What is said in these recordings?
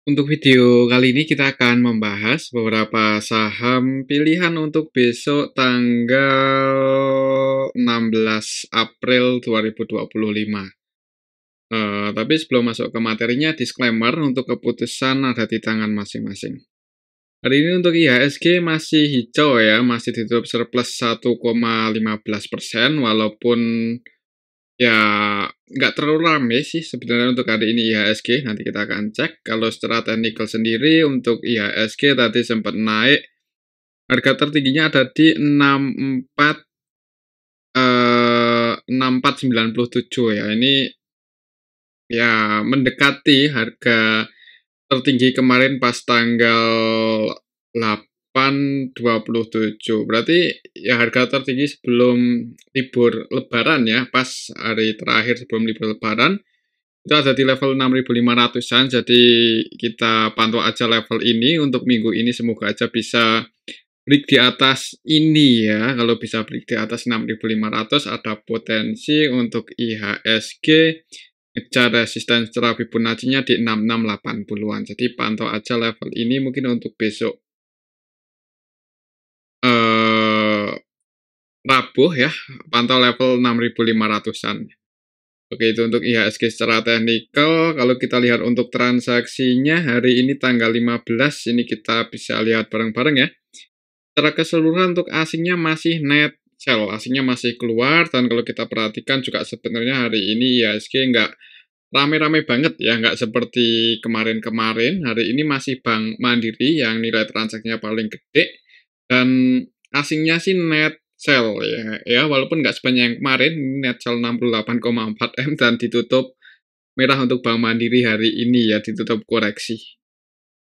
Untuk video kali ini kita akan membahas beberapa saham pilihan untuk besok tanggal 16 April 2025. Tapi sebelum masuk ke materinya, disclaimer untuk keputusan ada di tangan masing-masing. Hari ini untuk IHSG masih hijau ya, masih ditutup surplus 1,15%, walaupun ya, nggak terlalu rame sih sebenarnya untuk hari ini IHSG, nanti kita akan cek. Kalau secara teknikal sendiri untuk IHSG tadi sempat naik, harga tertingginya ada di 64,9497 ya. Ini ya mendekati harga tertinggi kemarin pas tanggal 8/27. Berarti ya harga tertinggi sebelum libur lebaran ya, pas hari terakhir sebelum libur lebaran itu ada di level 6.500-an. Jadi kita pantau aja level ini untuk minggu ini, semoga aja bisa break di atas ini ya. Kalau bisa break di atas 6.500, ada potensi untuk IHSG ngejar resisten secara Fibonacci-nya di 6680-an. Jadi pantau aja level ini mungkin untuk besok Rabu ya, pantau level 6.500-an. Oke, itu untuk IHSG secara teknikal. Kalau kita lihat untuk transaksinya hari ini tanggal 15, ini kita bisa lihat bareng-bareng ya. Secara keseluruhan untuk asingnya masih net sell, asingnya masih keluar, dan kalau kita perhatikan juga sebenarnya hari ini IHSG nggak rame-rame banget ya, nggak seperti kemarin-kemarin. Hari ini masih Bank Mandiri yang nilai transaksinya paling gede, dan asingnya sih net sell ya, walaupun nggak sebanyak yang kemarin, net sell 68,4 M dan ditutup merah untuk Bank Mandiri hari ini ya, ditutup koreksi.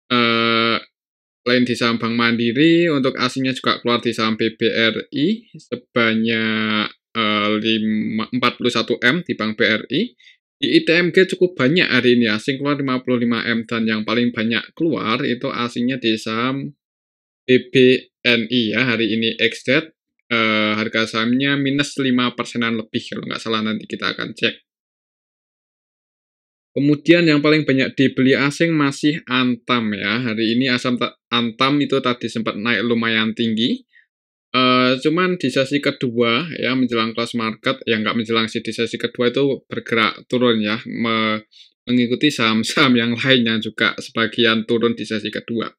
Selain di saham Bank Mandiri, untuk asingnya juga keluar di saham BBRI sebanyak 41 M di Bank BRI. Di ITMG cukup banyak hari ini, asing keluar 55 M, dan yang paling banyak keluar itu asingnya di saham BBNI ya, hari ini ex-date. Harga sahamnya minus 5%-an lebih kalau nggak salah, nanti kita akan cek. Kemudian yang paling banyak dibeli asing masih Antam ya. Hari ini Antam itu tadi sempat naik lumayan tinggi. Cuman di sesi kedua ya, menjelang close market, ya nggak menjelang sih, di sesi kedua itu bergerak turun ya, mengikuti saham-saham yang lainnya juga sebagian turun di sesi kedua.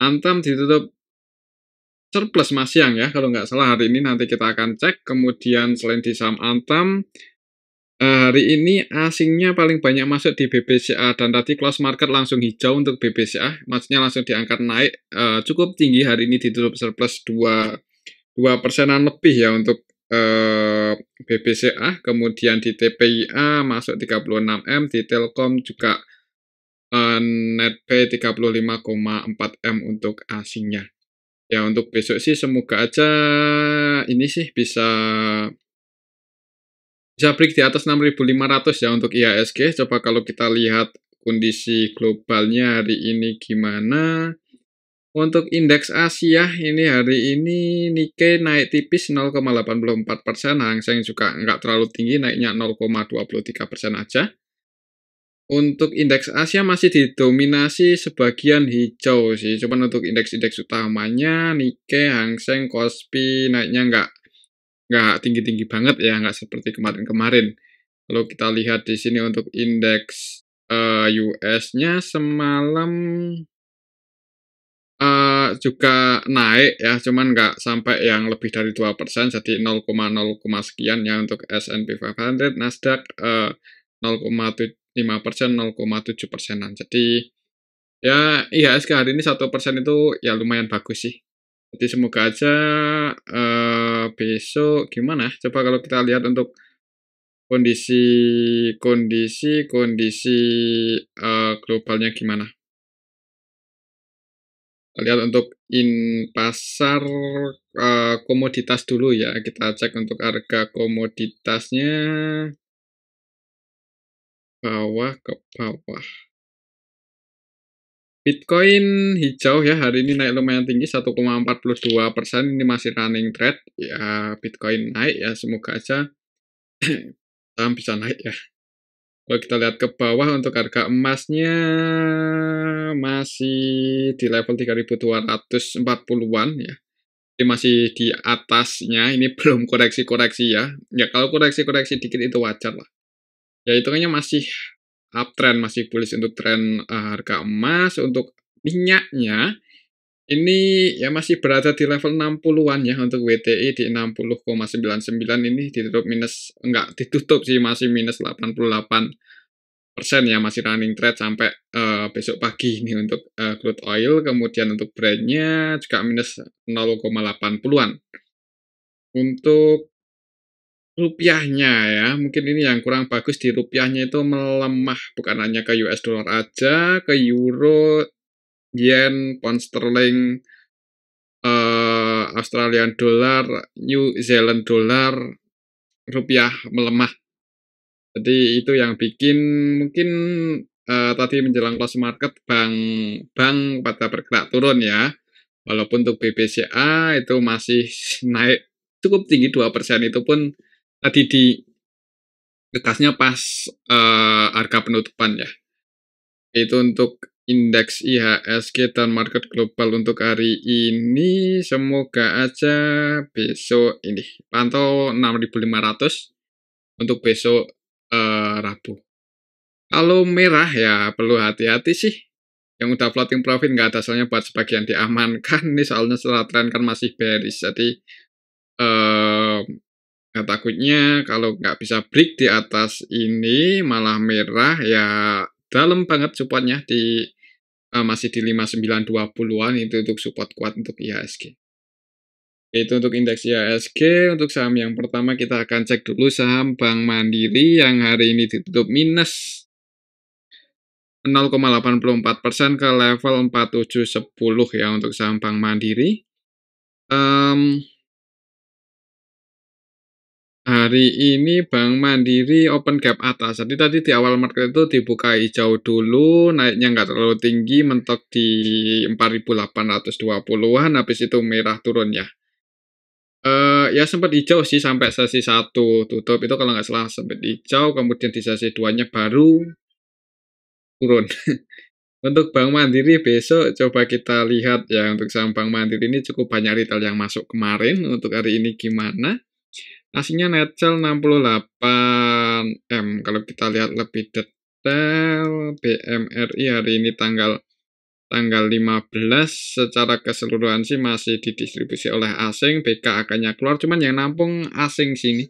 Antam ditutup surplus Mas Yang ya, kalau nggak salah hari ini, nanti kita akan cek. Kemudian selain di saham Antam, hari ini asingnya paling banyak masuk di BBCA, dan tadi close market langsung hijau untuk BBCA, maksudnya langsung diangkat naik cukup tinggi. Hari ini ditutup surplus 2%-an lebih ya untuk BBCA. Kemudian di TPIA masuk 36 M, di Telkom juga netpay 35,4 M untuk asingnya. Ya untuk besok sih semoga aja ini sih bisa break di atas 6.500 ya untuk IHSG. Coba kalau kita lihat kondisi globalnya hari ini gimana. Untuk indeks Asia ini hari ini Nikkei naik tipis 0,84%, Hang Seng juga nggak terlalu tinggi, naiknya 0,23% aja. Untuk indeks Asia masih didominasi sebagian hijau sih, cuman untuk indeks-indeks utamanya Nikkei, Hang Seng, Kospi naiknya nggak tinggi-tinggi banget ya, nggak seperti kemarin-kemarin. Kalau kita lihat di sini untuk indeks US-nya semalam juga naik ya, cuman nggak sampai yang lebih dari 2%, jadi 0,0, sekian ya untuk S&P 500, Nasdaq 0,5%, 0,7%-an. Jadi ya IHSG hari ini 1% itu ya lumayan bagus sih. Jadi semoga aja besok gimana. Coba kalau kita lihat untuk kondisi globalnya gimana. Lihat untuk pasar komoditas dulu ya. Kita cek untuk harga komoditasnya bawah ke bawah. Bitcoin hijau ya, hari ini naik lumayan tinggi 1,42%, ini masih running trade ya. Bitcoin naik ya, semoga aja saham bisa naik ya. Kalau kita lihat ke bawah untuk harga emasnya masih di level 3.240-an ya. Ini masih di atasnya, ini belum koreksi-koreksi ya. Ya kalau koreksi-koreksi dikit itu wajar lah. Ya hitungannya masih uptrend, masih bullish untuk tren harga emas. Untuk minyaknya ini ya masih berada di level 60-an ya untuk WTI di 60,99 ini ditutup minus, enggak ditutup sih, masih minus 88% ya, masih running trade sampai besok pagi ini untuk crude oil. Kemudian untuk Brent-nya juga minus 0,80-an. Untuk rupiahnya ya, mungkin ini yang kurang bagus di rupiahnya itu melemah bukan hanya ke US dollar aja, ke euro, yen, pound sterling, Australian dollar, New Zealand dollar, rupiah melemah. Jadi itu yang bikin mungkin tadi menjelang close market bank pada bergerak turun ya. Walaupun untuk BBCA itu masih naik cukup tinggi 2%, itu pun tadi di dekasnya pas harga penutupan ya. Itu untuk indeks IHSG dan market global untuk hari ini. Semoga aja besok ini pantau 6.500 untuk besok Rabu. Kalau merah ya perlu hati-hati sih. Yang udah floating profit nggak ada, soalnya buat sebagian diamankan. Ini soalnya setelah tren kan masih bearish. Jadi nah, takutnya kalau nggak bisa break di atas ini malah merah ya, dalam banget supportnya di masih di 5920-an, itu untuk support kuat untuk IHSG. Itu untuk indeks IHSG. Untuk saham yang pertama kita akan cek dulu saham Bank Mandiri yang hari ini ditutup minus 0,84% ke level 4710 ya untuk saham Bank Mandiri. Hari ini Bank Mandiri open gap atas. Jadi tadi di awal market itu dibuka hijau dulu, naiknya nggak terlalu tinggi, mentok di 4.820-an, habis itu merah turun ya. Ya sempat hijau sih sampai sesi 1 tutup, itu kalau nggak salah sempat hijau, kemudian di sesi 2-nya baru turun. Untuk Bank Mandiri besok coba kita lihat ya, untuk saham Bank Mandiri ini cukup banyak retail yang masuk kemarin, untuk hari ini gimana. Aslinya net sell 68M. Kalau kita lihat lebih detail, BMRI hari ini tanggal 15 secara keseluruhan sih masih didistribusi oleh asing, BKAK-nya keluar, cuman yang nampung asing sini.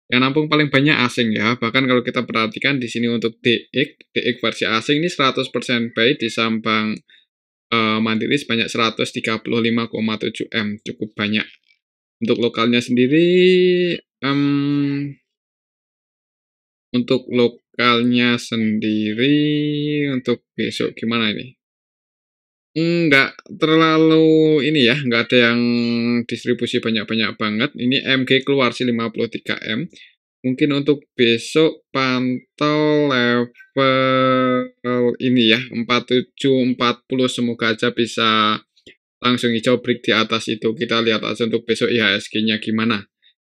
Yang nampung paling banyak asing ya. Bahkan kalau kita perhatikan di sini untuk DX versi asing ini 100% buy di saham Bank Mandiri sebanyak 135,7M, cukup banyak. Untuk lokalnya sendiri, untuk besok gimana ini? Nggak terlalu ini ya, nggak ada yang distribusi banyak-banyak banget. Ini MG keluar sih 53M. Mungkin untuk besok pantau level ini ya, 4740, semoga aja bisa langsung hijau break di atas itu. Kita lihat aja untuk besok IHSG-nya gimana.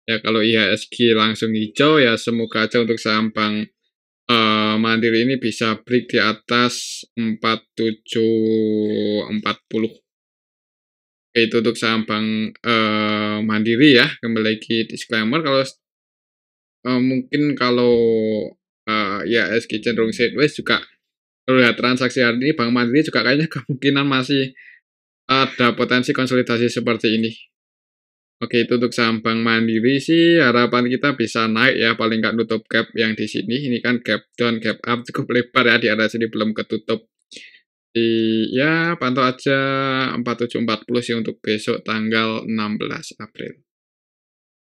Ya kalau IHSG langsung hijau ya semoga aja untuk saham Bank Mandiri ini bisa break di atas 4740. Oke, itu untuk saham Bank Mandiri ya. Kembali lagi disclaimer, kalau mungkin kalau IHSG cenderung sideways juga, kalau lihat transaksi hari ini Bank Mandiri juga kayaknya kemungkinan masih ada potensi konsolidasi seperti ini. Oke, itu untuk saham Bank Mandiri sih harapan kita bisa naik ya, paling nggak nutup gap yang di sini. Ini kan gap down, gap up cukup lebar ya, di area sini belum ketutup. Ya pantau aja 4740 sih untuk besok tanggal 16 April.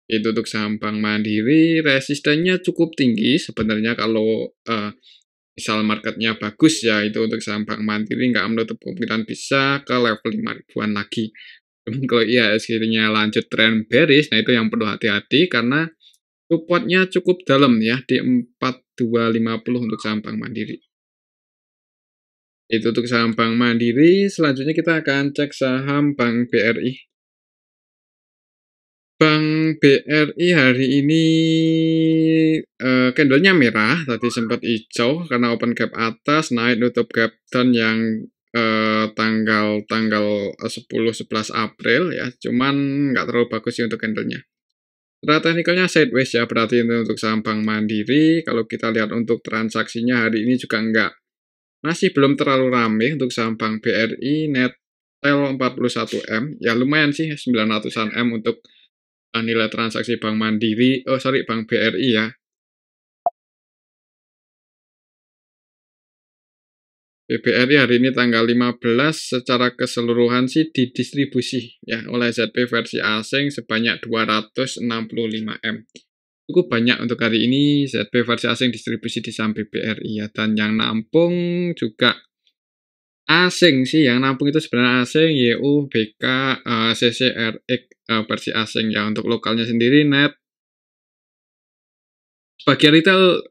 Itu untuk saham Bank Mandiri, resistennya cukup tinggi sebenarnya kalau misal marketnya bagus ya, itu untuk saham Bank Mandiri nggak menutup kemungkinan bisa ke level 5 ribuan lagi. Kalau IHSG-nya lanjut tren bearish, nah itu yang perlu hati-hati karena supportnya cukup dalam ya di 4250 untuk saham Bank Mandiri. Itu untuk saham Bank Mandiri. Selanjutnya kita akan cek saham Bank BRI. Bank BRI hari ini candlenya merah, tadi sempat hijau karena open gap atas, naik nutup gap down yang tanggal tanggal 10-11 April ya, cuman nggak terlalu bagus sih untuk candlenya. Secara teknikalnya sideways ya, berarti itu untuk saham Bank Mandiri. Kalau kita lihat untuk transaksinya hari ini juga masih belum terlalu ramai untuk saham Bank BRI, net sell 41 M, ya lumayan sih 900-an M untuk nilai transaksi Bank Mandiri, Bank BRI ya. BBRI hari ini tanggal 15 secara keseluruhan sih didistribusi ya oleh ZP versi asing sebanyak 265 M. Cukup banyak untuk hari ini ZP versi asing distribusi di saham BBRI ya, dan yang nampung juga asing sih, yang nampung itu sebenarnya asing, YU, BK, CCRX versi asing ya. Untuk lokalnya sendiri net bagian retail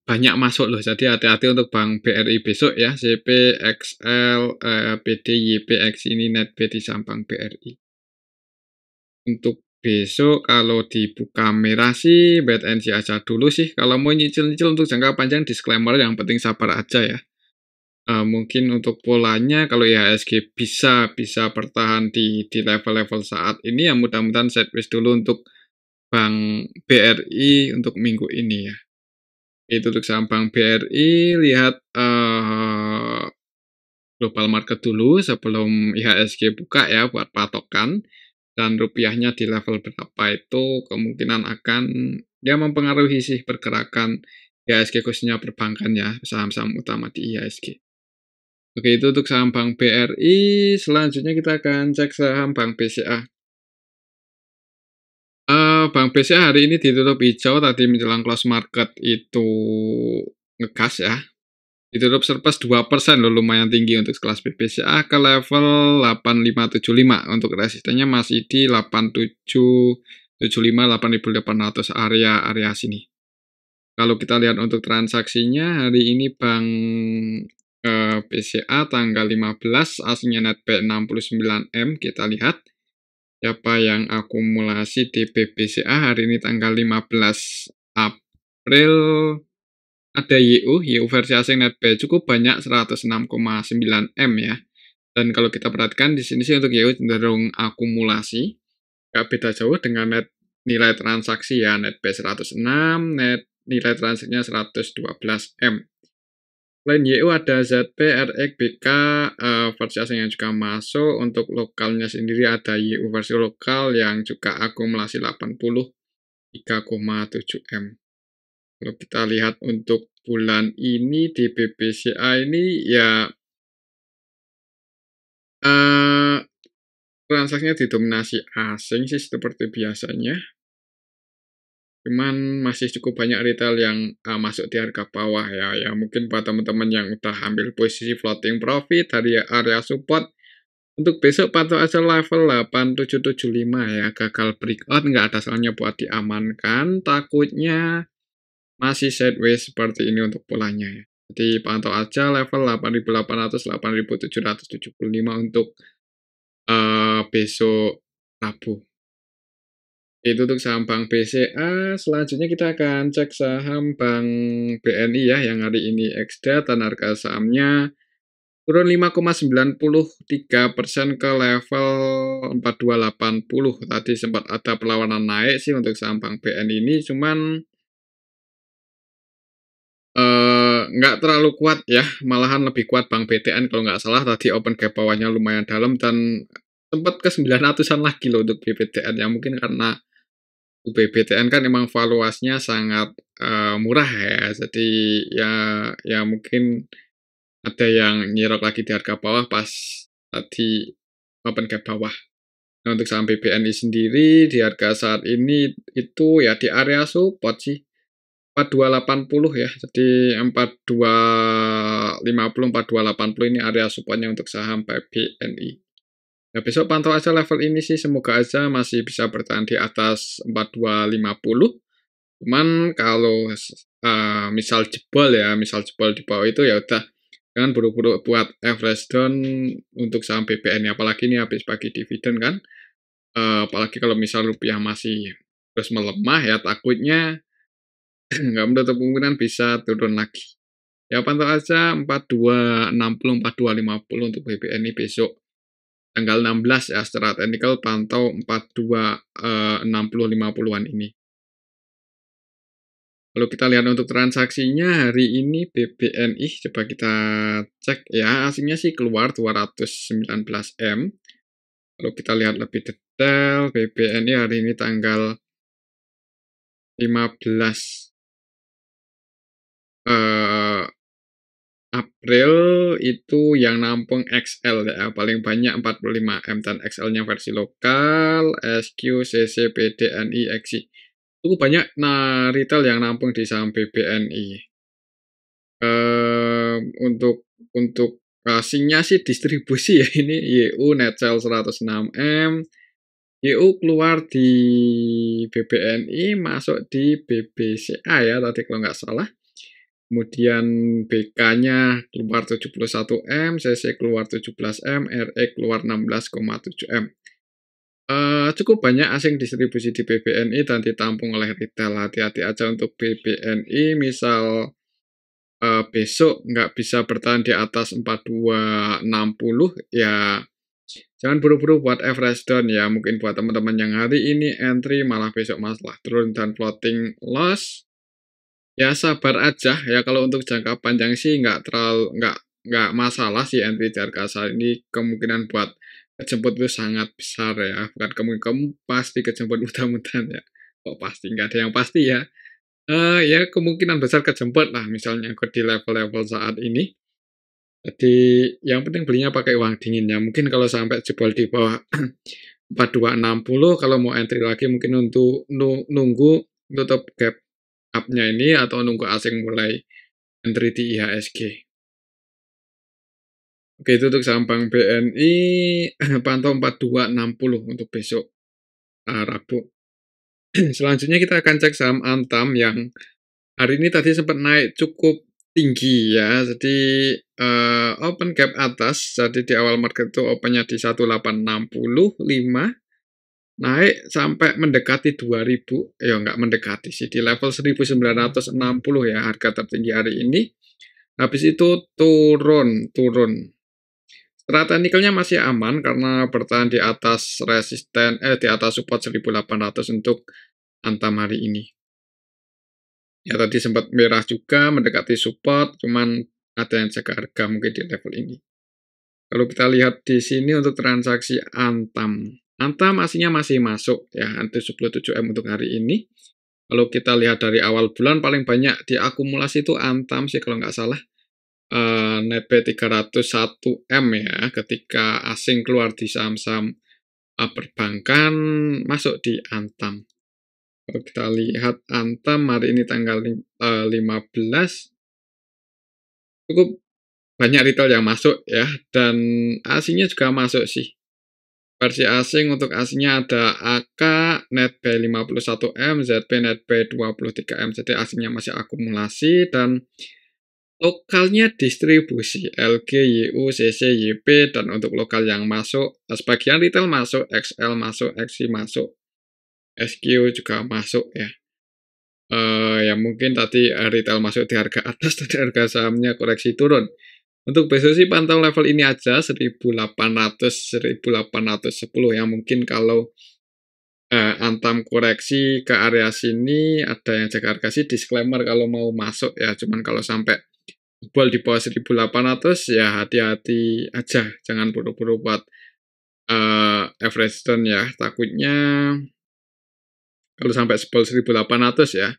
banyak masuk loh, jadi hati-hati untuk Bank BRI besok ya, CP, XL, PD, YPX ini net B di saham Bank BRI. Untuk besok kalau dibuka merah sih wait and see aja dulu sih, kalau mau nyicil-nyicil untuk jangka panjang disclaimer yang penting sabar aja ya. Mungkin untuk polanya kalau IHSG bisa bertahan di level-level saat ini ya, mudah-mudahan sideways dulu untuk Bank BRI untuk minggu ini ya. Itu untuk saham Bank BRI, lihat global market dulu sebelum IHSG buka ya buat patokan, dan rupiahnya di level berapa itu kemungkinan akan ya mempengaruhi sih pergerakan IHSG khususnya perbankan ya, saham-saham utama di IHSG. Oke, itu untuk saham Bank BRI. Selanjutnya kita akan cek saham Bank BCA. Bank BCA hari ini ditutup hijau, tadi menjelang close market itu ngegas ya. Ditutup surplus 2% loh, lumayan tinggi untuk kelas BCA ke level 8575. Untuk resistennya masih di 8775, 8800 area sini. Kalau kita lihat untuk transaksinya hari ini Bank BCA tanggal 15 aslinya net B 69 M. Kita lihat siapa yang akumulasi di BCA hari ini tanggal 15 April. Ada YU versi asing net B cukup banyak 106,9 M ya. Dan kalau kita perhatikan di sini sih untuk YU cenderung akumulasi. Gak beda jauh dengan net nilai transaksi ya, net B 106, net nilai transaksinya 112 M. Selain YU ada ZP, RX, BK, versi asing yang juga masuk. Untuk lokalnya sendiri ada YU versi lokal yang juga akumulasi 83,7 M. Kalau kita lihat untuk bulan ini di BBCA ini ya transaksinya didominasi asing sih seperti biasanya. Cuman masih cukup banyak retail yang masuk di harga bawah ya. Ya mungkin buat teman-teman yang udah ambil posisi floating profit dari area support, untuk besok pantau aja level 8775 ya. Gagal breakout nggak ada salahnya buat diamankan. Takutnya masih sideways seperti ini untuk polanya ya. Jadi pantau aja level 8800, 8775 untuk besok Rabu. Itu untuk saham Bank BCA. Selanjutnya kita akan cek saham Bank BNI ya, yang hari ini ex-date dan harga sahamnya turun 5,93% ke level 4280. Tadi sempat ada perlawanan naik sih untuk saham Bank BNI ini, cuman nggak terlalu kuat ya, malahan lebih kuat Bank BTN kalau nggak salah, tadi open gap bawahnya lumayan dalam dan sempat ke 900-an lagi loh untuk BBTN ya, mungkin karena BBTN kan emang valuasinya sangat murah ya, jadi ya mungkin ada yang nyerok lagi di harga bawah pas tadi open gap bawah. Nah, untuk saham BBNI sendiri di harga saat ini itu ya di area support sih 4280 ya. Jadi 4250, 4280 ini area supportnya untuk saham BBNI. Nah, besok pantau aja level ini sih, semoga aja masih bisa bertahan di atas 4250. Cuman kalau misal jebol di bawah itu ya udah jangan buru-buru buat average down untuk saham BBNI, apalagi ini habis bagi dividen kan. apalagi kalau misal rupiah masih terus melemah ya takutnya nggak menutup kemungkinan bisa turun lagi. Ya pantau aja 4260, 4250 untuk BBNI besok tanggal 16 ya, secara teknikal pantau 4260-50-an ini. Kalau kita lihat untuk transaksinya hari ini BBNI, coba kita cek ya, aslinya sih keluar 219 M. Kalau kita lihat lebih detail, BBNI hari ini tanggal 15 eh, April itu yang nampung XL ya, paling banyak 45 M dan XL-nya versi lokal, SQ, CC, PD, NI, XI. Cukup banyak retail yang nampung di saham BBNI. Untuk asingnya sih distribusi ya, ini YU net sale 106 M, YU keluar di BBNI, masuk di BBCA ya tadi kalau nggak salah. Kemudian BK-nya keluar 71 M, CC keluar 17 M, RE keluar 16,7 M. Cukup banyak asing distribusi di BBNI dan ditampung oleh retail. Hati-hati aja untuk BBNI, misal besok nggak bisa bertahan di atas 4260, ya jangan buru-buru buat average down ya. Mungkin buat teman-teman yang hari ini entry, malah besok masalah turun dan floating loss. Ya sabar aja ya, kalau untuk jangka panjang sih nggak masalah sih entry di harga saat ini, kemungkinan buat kejemput itu sangat besar ya, bukan kemungkinan pasti kejemput mudah-mudahan ya. Kok pasti, nggak ada yang pasti ya. Ya kemungkinan besar kejemput lah misalnya ke di level-level saat ini. Jadi yang penting belinya pakai uang dingin ya. Mungkin kalau sampai jebol di bawah 4260, kalau mau entry lagi mungkin untuk nunggu tutup gap up-nya ini atau nunggu asing mulai entry di IHSG. Oke, itu untuk saham Bank BNI pantau 4260 untuk besok Rabu. Selanjutnya kita akan cek saham Antam yang hari ini tadi sempat naik cukup tinggi ya. Jadi open gap atas. Jadi di awal market itu opennya di 1865, naik sampai mendekati 2000. Ya nggak mendekati sih, di level 1960 ya harga tertinggi hari ini. Habis itu turun. Strata nikelnya masih aman karena bertahan di atas di atas support 1800 untuk Antam hari ini. Ya tadi sempat merah juga mendekati support, cuman ada yang jaga harga mungkin di level ini. Kalau kita lihat di sini untuk transaksi Antam. Antam aslinya masih masuk ya, 77 M untuk hari ini. Kalau kita lihat dari awal bulan paling banyak diakumulasi itu Antam sih kalau nggak salah. Net B 301 M ya, ketika asing keluar di saham-saham perbankan masuk di Antam. Kalau kita lihat Antam hari ini tanggal 15, cukup banyak retail yang masuk ya, dan asingnya juga masuk sih. Versi asing untuk asingnya ada AK net B 51 M, ZB net B 23 M, jadi asingnya masih akumulasi, dan lokalnya distribusi LG, YU, CC, YP, dan untuk lokal yang masuk, sebagian retail masuk, XL masuk, XI masuk, SQ juga masuk ya. Ya mungkin tadi retail masuk di harga atas, tadi harga sahamnya koreksi turun. Untuk besok sih pantau level ini aja 1800-1810 ya. Mungkin kalau Antam koreksi ke area sini ada yang jaga harga sih, disclaimer kalau mau masuk ya. Cuman kalau sampai jebol di bawah 1800 ya hati-hati aja, jangan buru-buru buat average down ya. Takutnya kalau sampai jebol 1800 ya,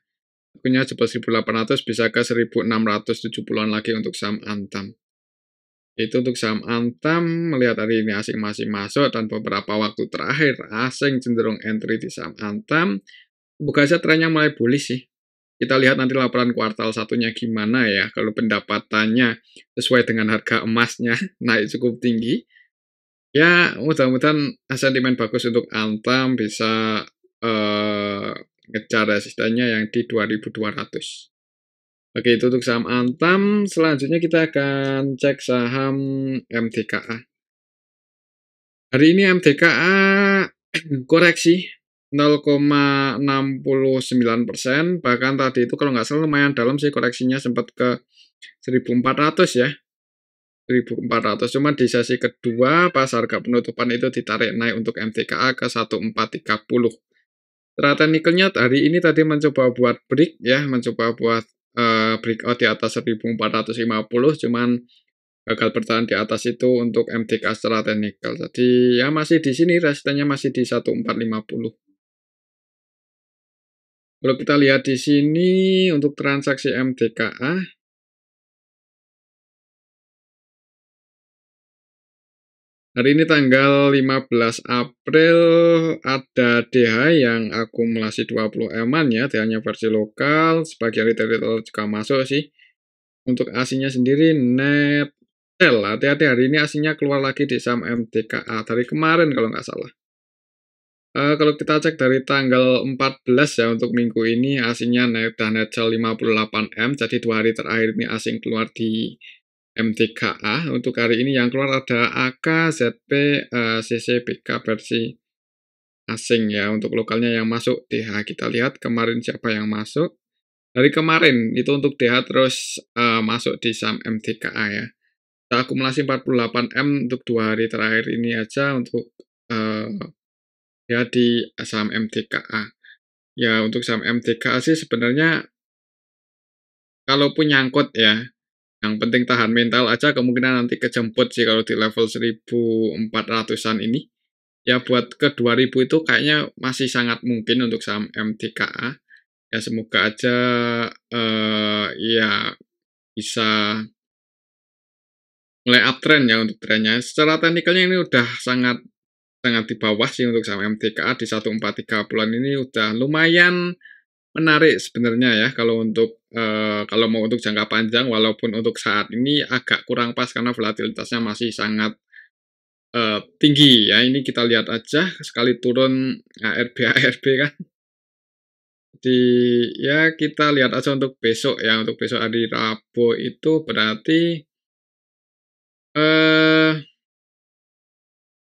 takutnya jebol 1800 bisa ke 1670-an lagi untuk saham Antam. Itu untuk saham Antam, melihat hari ini asing masih masuk dan beberapa waktu terakhir asing cenderung entry di saham Antam. Buka saja trennya mulai bullish sih. Kita lihat nanti laporan kuartal satunya gimana ya. Kalau pendapatannya sesuai dengan harga emasnya naik cukup tinggi, ya mudah-mudahan sentimen bagus untuk Antam bisa ngejar resistennya yang di 2200. Oke, itu untuk saham Antam. Selanjutnya kita akan cek saham MDKA. Hari ini MDKA koreksi 0,69%, bahkan tadi itu kalau nggak salah lumayan dalam sih koreksinya, sempat ke 1.400 ya. 1.400, cuma di sesi kedua pas harga penutupan itu ditarik naik untuk MTKA ke 1430. Strata nikelnya hari ini tadi mencoba buat break ya, mencoba buat breakout di atas 1450, cuman gagal bertahan di atas itu untuk MTK Strata nikel. Jadi ya masih di sini, resistennya masih di 1450. Kalau kita lihat di sini untuk transaksi MTKA, hari ini tanggal 15 April ada DH yang akumulasi 20 eman ya, DH-nya versi lokal, sebagian retail juga masuk sih. Untuk ASINnya sendiri net sell, hati-hati hari ini ASINnya keluar lagi di saham MTKA dari kemarin kalau nggak salah. Kalau kita cek dari tanggal 14 ya untuk minggu ini ASINnya naik dan net sell 58M, jadi 2 hari terakhir ini ASIN keluar di MTKA. Untuk hari ini yang keluar ada AK, ZP, CC, BK versi asing ya. Untuk lokalnya yang masuk DH, kita lihat kemarin siapa yang masuk. Dari kemarin itu untuk DH terus masuk di saham MTKA ya. Kita akumulasi 48M untuk 2 hari terakhir ini aja untuk ya di saham MTKA. Ya untuk saham MTKA sih sebenarnya kalaupun nyangkut ya, yang penting tahan mental aja, kemungkinan nanti kejemput sih kalau di level 1400-an ini. Ya buat ke 2000 itu kayaknya masih sangat mungkin untuk saham MTKA. Ya semoga aja ya bisa mulai uptrend ya untuk trennya. Secara teknikalnya ini udah sangat di bawah sih untuk saham MTKA di 143 bulan ini udah lumayan menarik sebenarnya ya kalau untuk kalau mau untuk jangka panjang, walaupun untuk saat ini agak kurang pas karena volatilitasnya masih sangat tinggi ya. Ini kita lihat aja sekali turun ARB kan. Jadi ya kita lihat aja untuk besok ya, untuk besok hari Rabu itu berarti eh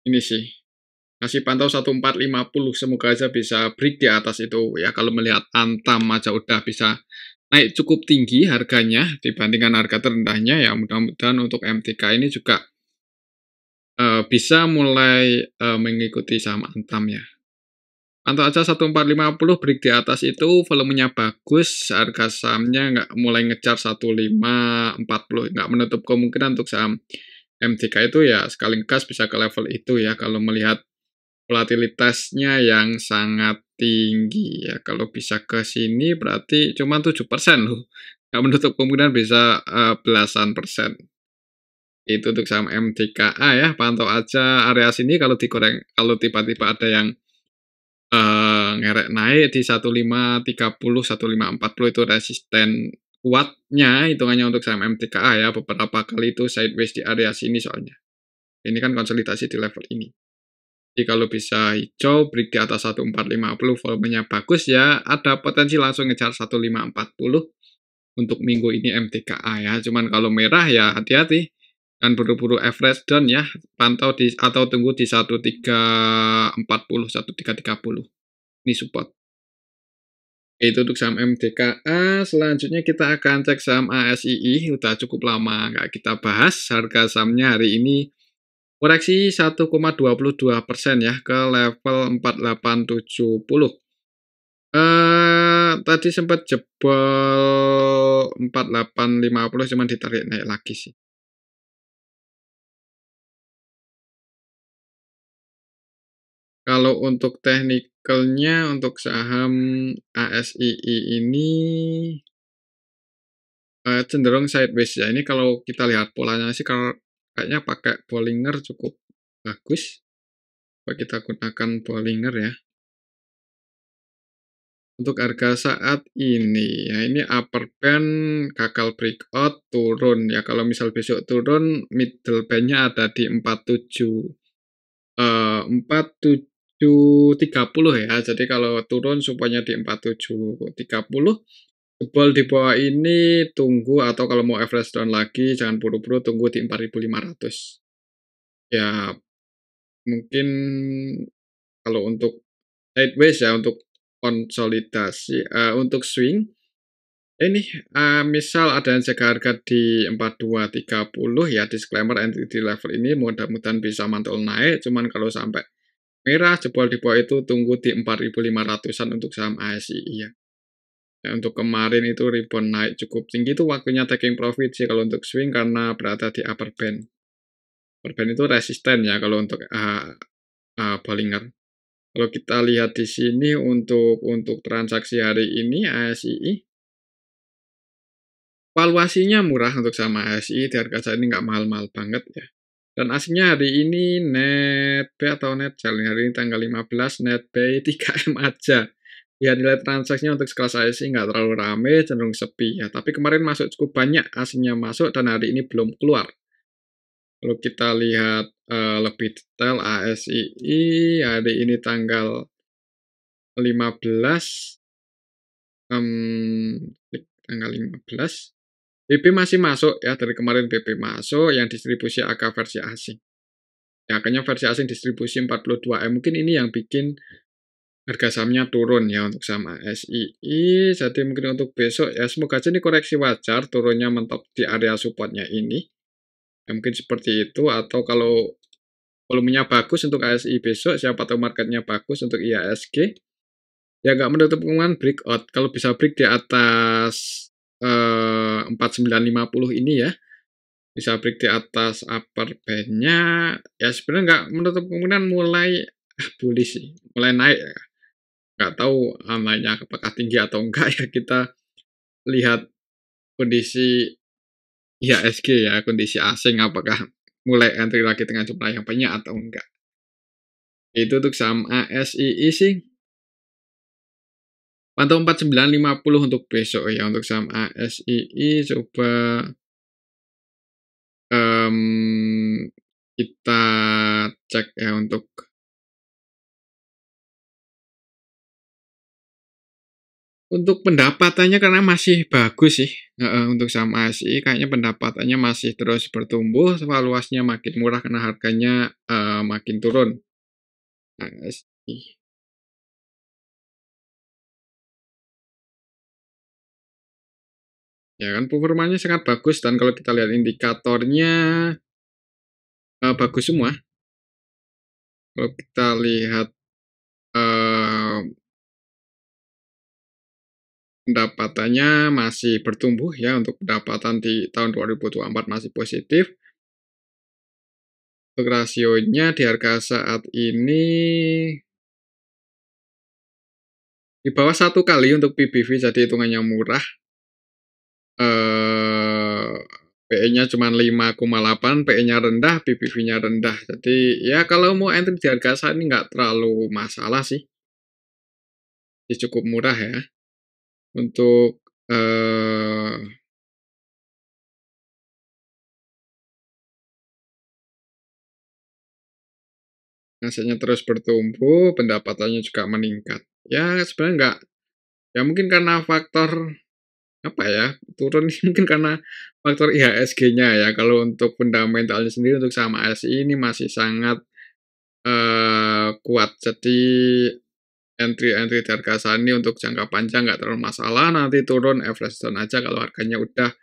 ini sih masih pantau 1450, semoga aja bisa break di atas itu ya. Kalau melihat Antam aja udah bisa naik cukup tinggi harganya dibandingkan harga terendahnya ya, mudah-mudahan untuk MTK ini juga bisa mulai mengikuti saham Antam ya. Pantau aja 1450, break di atas itu volumenya bagus, harga sahamnya nggak mulai ngejar 1540, nggak menutup kemungkinan untuk saham MTK itu ya sekali ngegas bisa ke level itu ya kalau melihat volatilitasnya yang sangat tinggi ya. Kalau bisa ke sini berarti cuma 7% loh. Nggak menutup kemungkinan bisa belasan persen. Itu untuk saham MTKA ya. Pantau aja area sini kalau digoreng, kalau tiba-tiba ada yang ngerek naik di 1530, 1540 itu resisten kuatnya hitungannya untuk saham MTKA ya. Beberapa kali itu sideways di area sini soalnya. Ini kan konsolidasi di level ini. Jadi kalau bisa hijau, break di atas 1450, volumenya bagus ya, ada potensi langsung ngejar 1540 untuk minggu ini MTKA ya. Cuman kalau merah ya hati-hati, dan buru-buru average down ya, pantau di atau tunggu di 1340, 1330. Ini support. Itu untuk saham MTKA. Selanjutnya kita akan cek saham ASII, udah cukup lama nggak kita bahas. Harga sahamnya hari ini koreksi 1,22% ya ke level 4870. Tadi sempat jebol 4850 cuman ditarik naik lagi sih. Kalau untuk teknikalnya untuk saham ASII ini cenderung sideways ya. Ini kalau kita lihat polanya sih kalau kayaknya pakai Bollinger cukup bagus. Coba kita gunakan Bollinger ya. Untuk harga saat ini, ya ini upper band gagal breakout turun ya. Kalau misal besok turun, middle band-nya ada di 47, 4730 ya. Jadi kalau turun supaya di 4730. Jebol di bawah ini tunggu, atau kalau mau average down lagi jangan buru-buru, tunggu di 4500. Ya mungkin Kalau untuk sideways ya, untuk konsolidasi, untuk swing, ini, misal ada yang jaga harga di 4230 ya, disclaimer entry di level ini mudah-mudahan bisa mantul naik, cuman kalau sampai merah jebol di bawah itu tunggu di 4.500-an untuk saham ASI ya. Ya, untuk kemarin itu rebound naik cukup tinggi itu waktunya taking profit sih kalau untuk swing karena berada di upper band. Upper band itu resisten ya kalau untuk Bollinger. Kalau kita lihat di sini untuk transaksi hari ini ASI valuasinya murah untuk saham ASI di harga saat ini nggak mahal-mahal banget ya. Dan aslinya hari ini net B atau net sell hari ini tanggal 15 net B 3M aja. Ya nilai transaksinya untuk sekelas ASI nggak terlalu rame, cenderung sepi ya. Tapi kemarin masuk cukup banyak aslinya masuk dan hari ini belum keluar. Kalau kita lihat lebih detail ASI hari ini tanggal 15 tanggal 15 BP masih masuk ya, dari kemarin BP masuk yang distribusi AK versi asing. Ya, akhirnya versi asing distribusi 42M. Mungkin ini yang bikin harga sahamnya turun ya untuk saham ASII. Jadi mungkin untuk besok ya semoga aja ini koreksi wajar, turunnya mentok di area supportnya ini. Ya, mungkin seperti itu, atau kalau volumenya bagus untuk ASI besok, siapa tahu marketnya bagus untuk IHSG. Ya nggak menutup kemungkinan breakout. Kalau bisa break di atas 4950 ini ya, bisa break di atas upper band-nya, ya sebenarnya nggak menutup kemungkinan mulai bullish sih, mulai naik ya. Nggak tahu naiknya apakah tinggi atau enggak ya, kita lihat kondisi IHSG ya, kondisi asing apakah mulai entry lagi dengan jumlah yang banyak atau enggak. Itu untuk saham ASII sih. Pantau 4950 untuk besok ya, untuk saham ASII coba kita cek ya untuk pendapatannya karena masih bagus sih, untuk saham ASI kayaknya pendapatannya masih terus bertumbuh, valuasinya makin murah karena harganya, makin turun. ASI. Ya kan performanya sangat bagus dan kalau kita lihat indikatornya, bagus semua. Kalau kita lihat, pendapatannya masih bertumbuh ya, untuk pendapatan di tahun 2024 masih positif. Untuk rasionya di harga saat ini di bawah 1 kali untuk PBV, jadi hitungannya murah. PE-nya cuma 5,8, PE-nya rendah, PBV-nya rendah. Jadi ya kalau mau entry di harga saat ini nggak terlalu masalah sih. Ini cukup murah ya. Untuk asetnya terus bertumbuh, pendapatannya juga meningkat. Ya sebenarnya nggak, ya mungkin karena faktor apa ya, turun mungkin karena faktor IHSG-nya ya. Kalau untuk fundamentalnya sendiri untuk saham ASI ini masih sangat kuat. Jadi entry-entry di harga saat ini untuk jangka panjang nggak terlalu masalah, nanti turun average down aja kalau harganya udah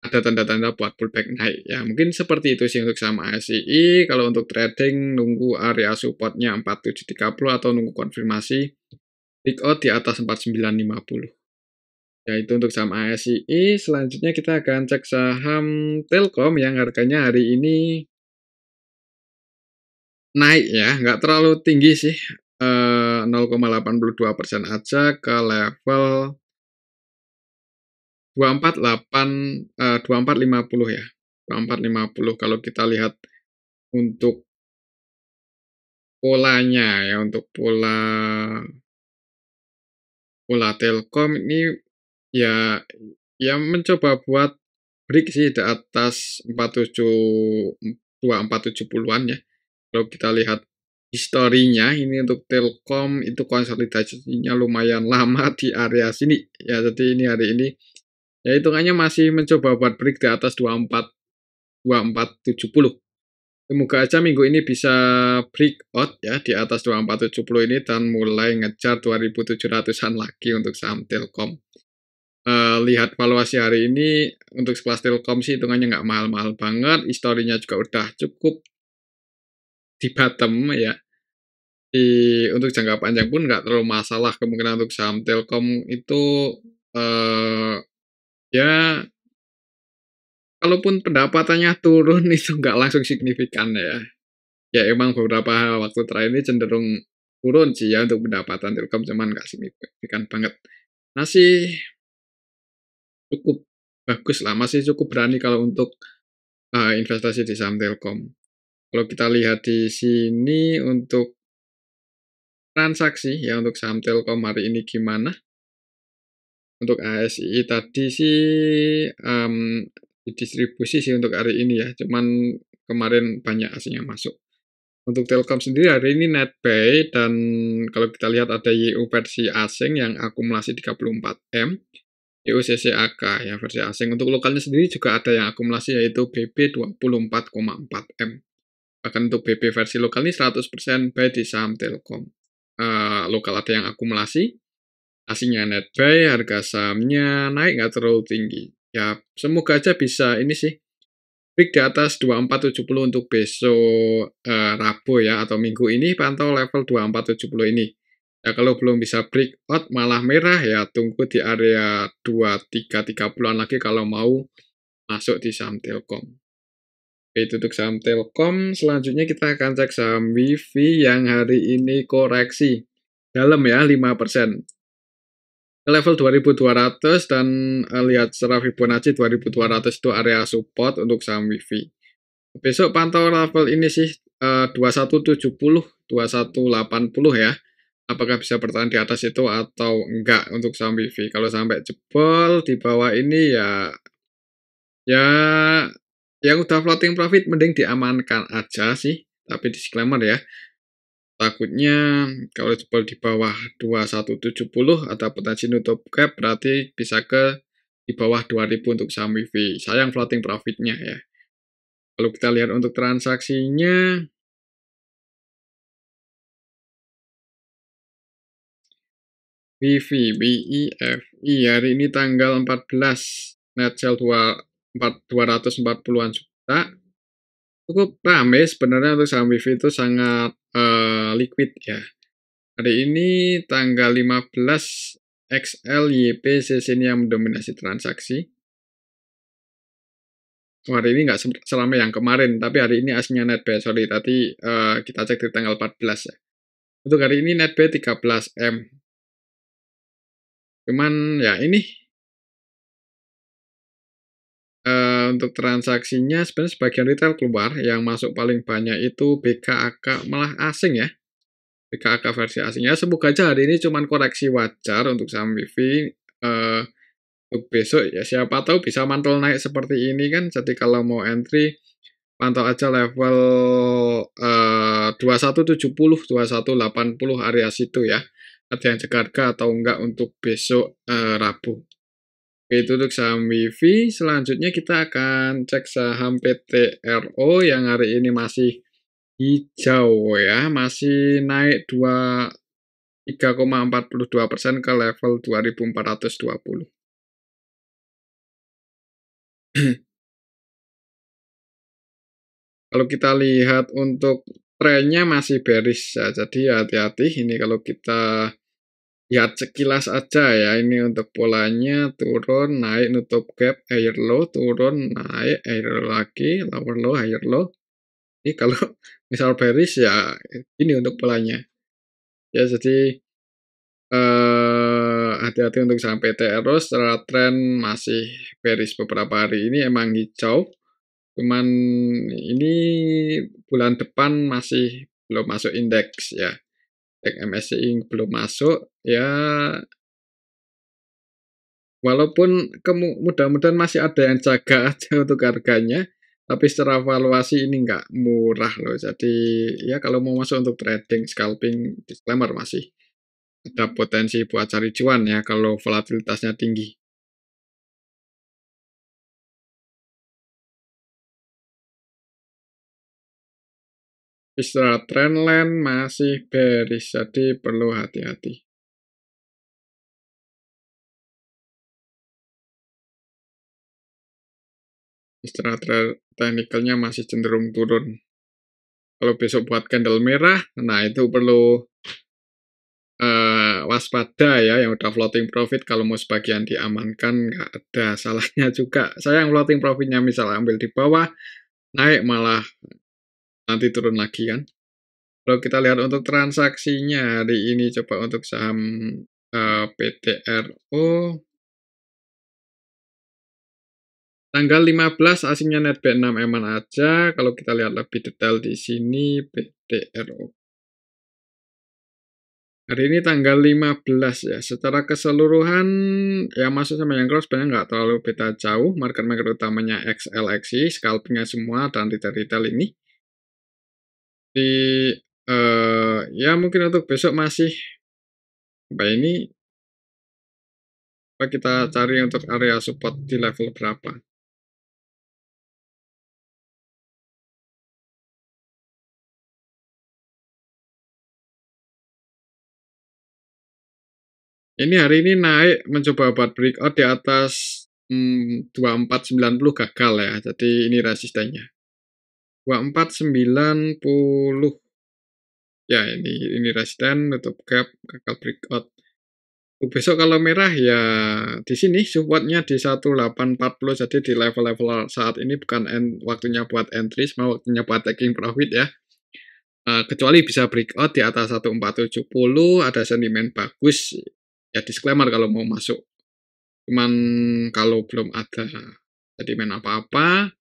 ada tanda-tanda buat pullback naik ya. Mungkin seperti itu sih untuk saham ASI. Kalau untuk trading nunggu area supportnya 4730 atau nunggu konfirmasi breakout di atas 4950. Ya itu untuk saham ASI. Selanjutnya kita akan cek saham Telkom yang harganya hari ini naik ya, nggak terlalu tinggi sih, 0,82% aja ke level 24,8, 24,50 ya, 24,50 kalau kita lihat untuk polanya ya, untuk pola Telkom ini ya mencoba buat break sih di atas 2470-an ya. Kalau kita lihat historinya ini untuk Telkom itu konsolidasinya lumayan lama di area sini ya, jadi ini hari ini ya hitungannya masih mencoba buat break di atas 2470. Semoga aja minggu ini bisa breakout ya di atas 2470 ini dan mulai ngejar 2700-an lagi untuk saham Telkom. Lihat valuasi hari ini untuk sekelas Telkom sih hitungannya nggak mahal-mahal banget, historinya juga udah cukup di bottom ya. Untuk jangka panjang pun nggak terlalu masalah, kemungkinan untuk saham Telkom itu ya kalaupun pendapatannya turun itu nggak langsung signifikan ya. Ya emang beberapa waktu terakhir ini cenderung turun sih ya untuk pendapatan Telkom, cuman nggak signifikan banget. Masih cukup bagus lah, masih cukup berani kalau untuk investasi di saham Telkom. Kalau kita lihat di sini untuk transaksi ya untuk saham Telkom hari ini gimana? Untuk ASI tadi sih didistribusi sih untuk hari ini ya, cuman kemarin banyak asing yang masuk. Untuk Telkom sendiri hari ini net buy dan kalau kita lihat ada YU versi asing yang akumulasi 34M, YU CCAK ya versi asing. Untuk lokalnya sendiri juga ada yang akumulasi yaitu BB 24,4M. Bahkan untuk BB versi lokal ini 100% buy di saham Telkom. Lokal ada yang akumulasi, asingnya net buy, harga sahamnya naik nggak terlalu tinggi. Ya, semoga aja bisa ini sih, break di atas 2470 untuk besok Rabu ya, atau minggu ini pantau level 2470 ini. Ya, kalau belum bisa breakout malah merah ya, tunggu di area 2330-an lagi kalau mau masuk di saham Telkom. Oke, itu untuk saham Telkom. Selanjutnya kita akan cek saham Wifi yang hari ini koreksi dalam ya, 5%. Ke level 2200 dan lihat secara Fibonacci 2200 itu area support untuk saham Wifi. Besok pantau level ini sih 2170, 2180 ya. Apakah bisa bertahan di atas itu atau enggak untuk saham Wifi. Kalau sampai jebol di bawah ini ya yang udah floating profit mending diamankan aja sih. Tapi disclaimer ya, takutnya kalau jebol di bawah 2170 ada potensi nutup gap, berarti bisa ke di bawah 2000 untuk saham Wifi. Sayang floating profitnya ya. Kalau kita lihat untuk transaksinya, Wifi, WIFI hari ini tanggal 14, net sale 240-an juta. Cukup rame sebenarnya untuk saham Wifi itu sangat liquid ya. Hari ini tanggal 15 XLYP sesi ini yang mendominasi transaksi. Hari ini nggak seramai yang kemarin, tapi hari ini aslinya net buy. Sorry, tadi kita cek di tanggal 14 ya. Untuk hari ini net buy 13M. Cuman ya ini untuk transaksinya sebenarnya sebagian retail keluar, yang masuk paling banyak itu BKAK malah asing ya. BKAK versi asingnya. Semoga aja hari ini cuman koreksi wajar untuk saham Wifi. Untuk besok ya siapa tahu bisa mantul naik seperti ini kan. Jadi kalau mau entry pantau aja level 2170, 2180 area situ ya. Ada yang cek harga atau enggak untuk besok Rabu. Itu untuk saham Wifi. Selanjutnya kita akan cek saham PTRO yang hari ini masih hijau ya, masih naik 3,42% ke level 2420. Kalau kita lihat untuk trennya masih bearish ya, jadi hati-hati ini kalau kita lihat sekilas aja ya, ini untuk polanya turun, naik, nutup gap, higher low, turun, naik, higher low lagi, lower low, higher low. Ini kalau misal bearish ya ini untuk polanya. Ya jadi hati-hati untuk saham PTRO, secara tren masih bearish beberapa hari ini emang hijau. Cuman ini bulan depan masih belum masuk indeks ya. Indeks MSCI belum masuk ya, walaupun mudah-mudahan masih ada yang jaga aja untuk harganya, tapi secara valuasi ini nggak murah loh. Jadi ya kalau mau masuk untuk trading, scalping, disclaimer masih ada potensi buat cari cuan ya kalau volatilitasnya tinggi. Secara trendline masih bearish, jadi perlu hati-hati. Secara teknikalnya masih cenderung turun. Kalau besok buat candle merah, nah itu perlu waspada ya, yang udah floating profit kalau mau sebagian diamankan nggak ada salahnya juga. Saya yang floating profitnya misal ambil di bawah, naik malah nanti turun lagi kan. Kalau kita lihat untuk transaksinya hari ini, coba untuk saham PTRO, tanggal 15 asingnya netback 6 eman aja. Kalau kita lihat lebih detail di sini PTRO. Hari ini tanggal 15 ya. Secara keseluruhan yang masuk sama yang keluar sebenarnya nggak terlalu beda jauh. Market-market utamanya XLXI, scalpingnya semua dan retail-retail ini. Di ya mungkin untuk besok masih apa ini kita cari untuk area support di level berapa. Ini hari ini naik mencoba buat breakout di atas 2490 gagal ya. Jadi ini resistennya. 2490. Ya ini resisten, nutup gap, gagal breakout. Besok kalau merah ya di sini supportnya di 1840, jadi di level-level saat ini bukan waktunya buat entry, semua waktunya buat taking profit ya. Kecuali bisa breakout di atas 1470, ada sentimen bagus, ya disclaimer kalau mau masuk. Cuman kalau belum ada sentimen apa-apa,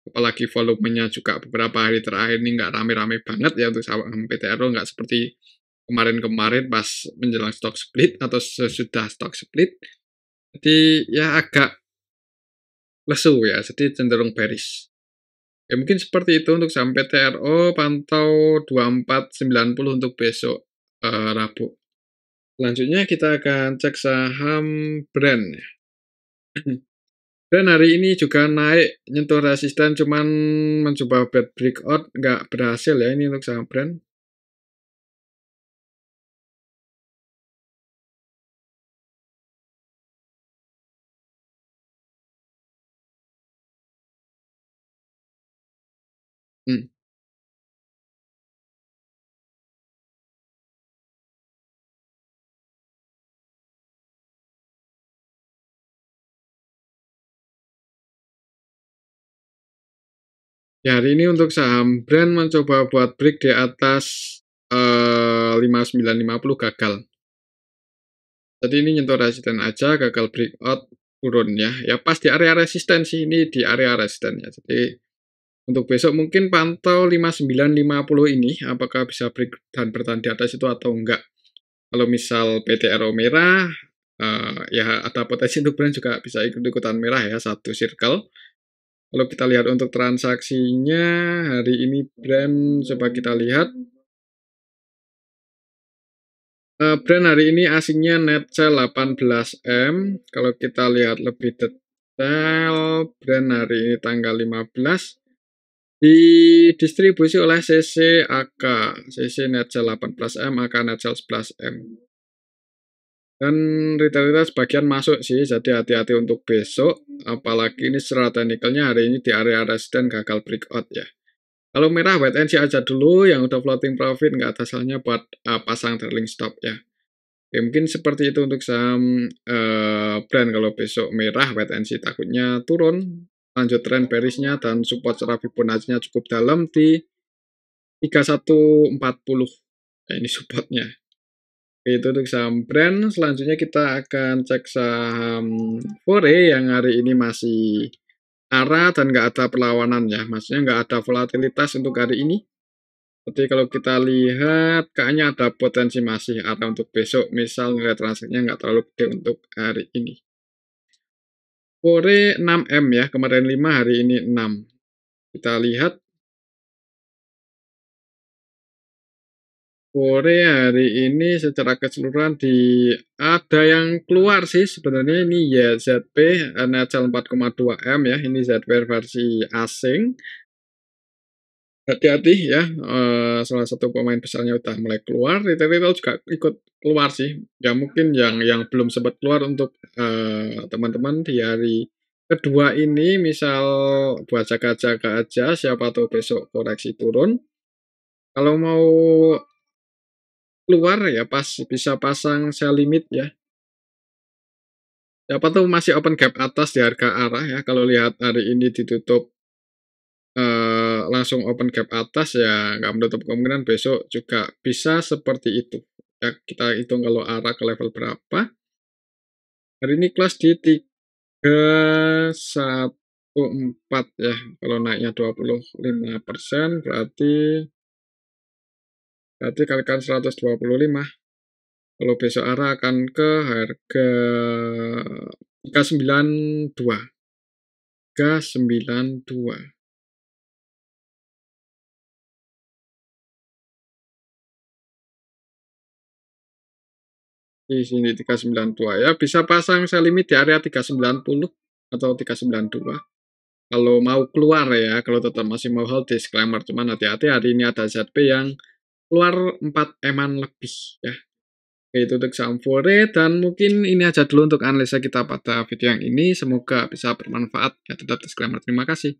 apalagi volumenya juga beberapa hari terakhir ini nggak rame-rame banget ya untuk saham PTRO, nggak seperti kemarin-kemarin pas menjelang stock split atau sesudah stock split. Jadi ya agak lesu ya, jadi cenderung bearish. Ya mungkin seperti itu untuk saham PTRO, pantau 2490 untuk besok Rabu. Selanjutnya kita akan cek saham brand. Dan hari ini juga naik nyentuh resisten, cuman mencoba bad breakout nggak berhasil ya ini untuk saham brand. Hmm. Ya hari ini untuk saham brand mencoba buat break di atas 5950 gagal. Jadi ini nyentuh resisten aja, gagal breakout, turun ya. Ya pas di area resisten sih, ini di area resisten ya. Jadi untuk besok mungkin pantau 5950 ini, apakah bisa break dan bertahan di atas itu atau enggak. Kalau misal PTRO merah, ya ada potensi untuk brand juga bisa ikut-ikutan merah ya, satu circle. Kalau kita lihat untuk transaksinya, hari ini brand coba kita lihat. Brand hari ini asingnya net sell 18M. Kalau kita lihat lebih detail, brand hari ini tanggal 15 didistribusi oleh CC AK. CC net sell 18M, AK net sell 11M. Dan retail-retail sebagian masuk sih, jadi hati-hati untuk besok. Apalagi ini secara teknikalnya hari ini di area resisten gagal breakout ya. Kalau merah wait and see aja dulu, yang udah floating profit nggak ada salahnya buat pasang trailing stop ya. Oke, mungkin seperti itu untuk saham brand. Kalau besok merah wait and see, takutnya turun. Lanjut tren bearishnya dan support secara Fibonacci-nya cukup dalam di 3140. Nah, ini supportnya. Oke, itu untuk saham brand. Selanjutnya kita akan cek saham Fore yang hari ini masih arah dan nggak ada perlawanan ya. Maksudnya nggak ada volatilitas untuk hari ini. Jadi kalau kita lihat kayaknya ada potensi masih arah untuk besok. Misal nilai transaksinya nggak terlalu gede untuk hari ini. Fore 6M ya. Kemarin 5, hari ini 6. Kita lihat Fore hari ini secara keseluruhan ada yang keluar sih sebenarnya ini ya ZP Natural 4,2M ya, ini ZP versi asing. hati-hati ya, salah satu pemain besarnya udah mulai keluar, retail-retail juga ikut keluar sih. Ya mungkin yang belum sempat keluar untuk, teman-teman di hari kedua ini misal buat jaga-jaga aja, siapa tahu besok koreksi turun. Kalau mau keluar ya bisa pasang sell limit ya. Siapa tahu masih open gap atas di harga arah ya, kalau lihat hari ini ditutup langsung open gap atas ya nggak menutup kemungkinan besok juga bisa seperti itu. Ya kita hitung kalau arah ke level berapa. Hari ini kelas di 314 ya, kalau naiknya 25% berarti kalikan 125. Kalau besok arah akan ke harga 392, 392. Di sini 392 ya, bisa pasang sell limit di area 390 atau 392. Kalau mau keluar ya, kalau tetap masih mau hold disclaimer, cuman hati-hati hari ini ada ZP yang keluar 4 eman lebih ya. Itu untuk saham Fore, dan mungkin ini aja dulu untuk analisa kita pada video yang ini. Semoga bisa bermanfaat ya, tetap disclaimer. Terima kasih.